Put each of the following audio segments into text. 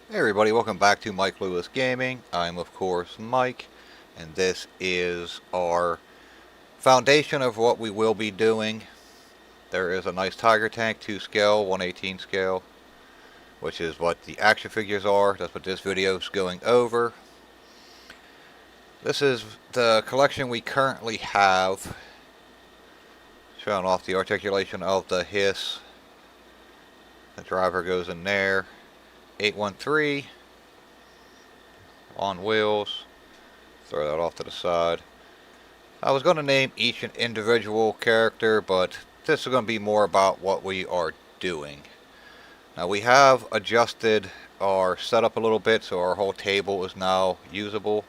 Hey everybody, welcome back to Mike Lewis Gaming. I'm of course Mike, and this is our foundation of what we will be doing. There is a nice Tiger tank, 2 scale, 1/18 scale, which is what the action figures are. That's what this video is going over. This is the collection we currently have, showing off the articulation of the hiss. The driver goes in there. 813 on wheels. Throw that off to the side. I was going to name each an individual character, but this is going to be more about what we are doing. Now we have adjusted our setup a little bit, so our whole table is now usable.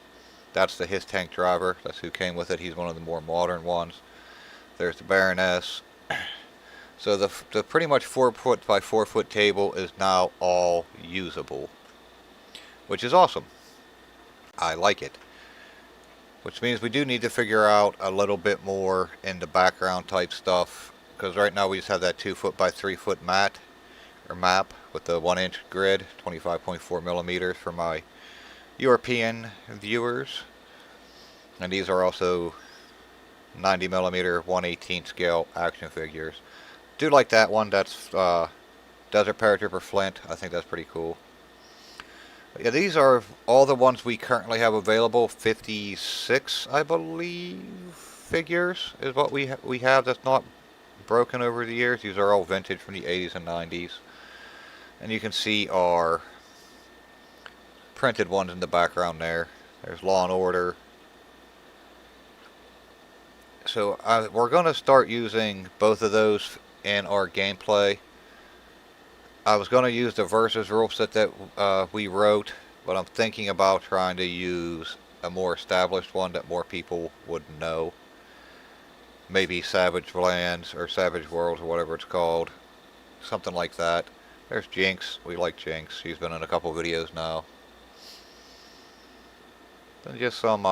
That's the His Tank driver. That's who came with it. He's one of the more modern ones. There's the Baroness. So the pretty much 4 foot by 4 foot table is now all usable, which is awesome. I like it. Which means we do need to figure out a little bit more in the background type stuff, because right now we just have that 2 foot by 3 foot mat or map with the 1-inch grid, 25.4 millimeters for my European viewers, and these are also 90 millimeter 1/18 scale action figures. Do like that one. That's Desert Paratrooper Flint. I think that's pretty cool. But yeah, these are all the ones we currently have available. 56, I believe, figures is what we have that's not broken over the years. These are all vintage from the 80s and 90s. And you can see our printed ones in the background there. There's Law and Order. So we're going to start using both of those in our gameplay. I was going to use the versus rule set that we wrote, but I'm thinking about trying to use a more established one that more people would know. Maybe Savage Lands or Savage Worlds or whatever it's called. Something like that. There's Jinx. We like Jinx. She's been in a couple videos now. Then just some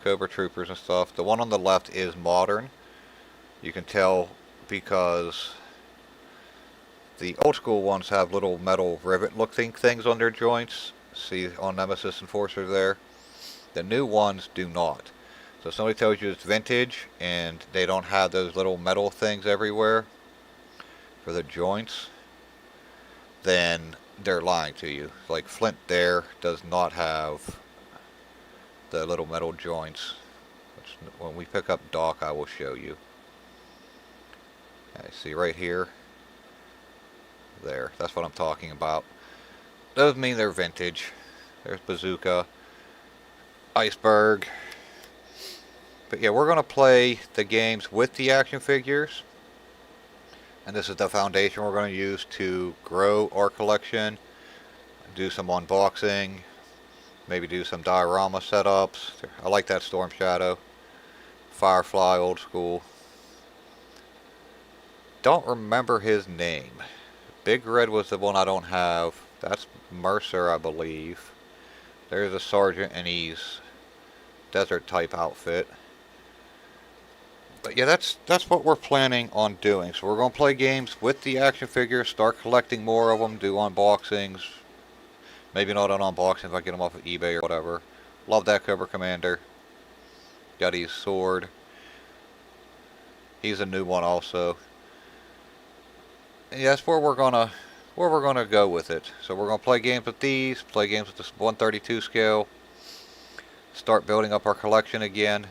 Cobra Troopers and stuff. The one on the left is modern. You can tell because the old school ones have little metal rivet looking things on their joints. See on Nemesis Enforcer there. The new ones do not. So if somebody tells you it's vintage and they don't have those little metal things everywhere for the joints, then they're lying to you. Like Flint there does not have the little metal joints, which when we pick up Doc I will show you. Okay, see right here, there, that's what I'm talking about. Those mean they're vintage. There's Bazooka, Iceberg. But yeah, we're going to play the games with the action figures, and this is the foundation we're going to use to grow our collection, do some unboxing, maybe do some diorama setups. I like that Storm Shadow. Firefly, old school. Don't remember his name. Big Red was the one I don't have. That's Mercer, I believe. There's a sergeant in his desert type outfit. But yeah, that's what we're planning on doing. So we're going to play games with the action figures, start collecting more of them, do unboxings. Maybe not an unboxing if I get them off of eBay or whatever. Love that Cobra Commander. Got his sword. He's a new one also. And yeah, that's where we're gonna go with it. So we're gonna play games with these, play games with this 132 scale, start building up our collection again,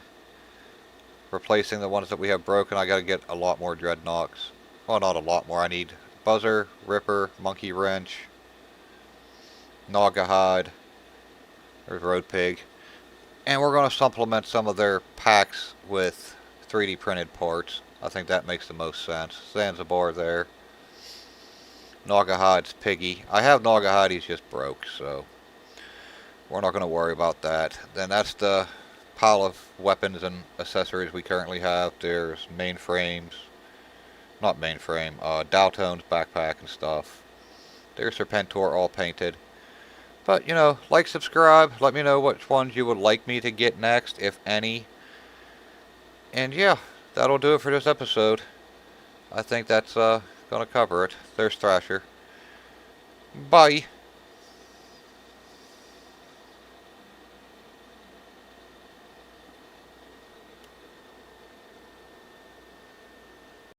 replacing the ones that we have broken. I gotta get a lot more Dreadnoks. Well, not a lot more. I need Buzzer, Ripper, Monkey Wrench, Naugahyde. There's Road Pig. And we're going to supplement some of their packs with 3D printed parts. I think that makes the most sense. Zanzibar there. Naugahyde's Piggy. I have Naugahyde, he's just broke, so we're not going to worry about that. Then that's the pile of weapons and accessories we currently have. There's mainframes. Not mainframe. Daltone's backpack and stuff. There's Serpentor all painted. But, you know, like, subscribe, let me know which ones you would like me to get next, if any. And yeah, that'll do it for this episode. I think that's gonna cover it. There's Thrasher. Bye.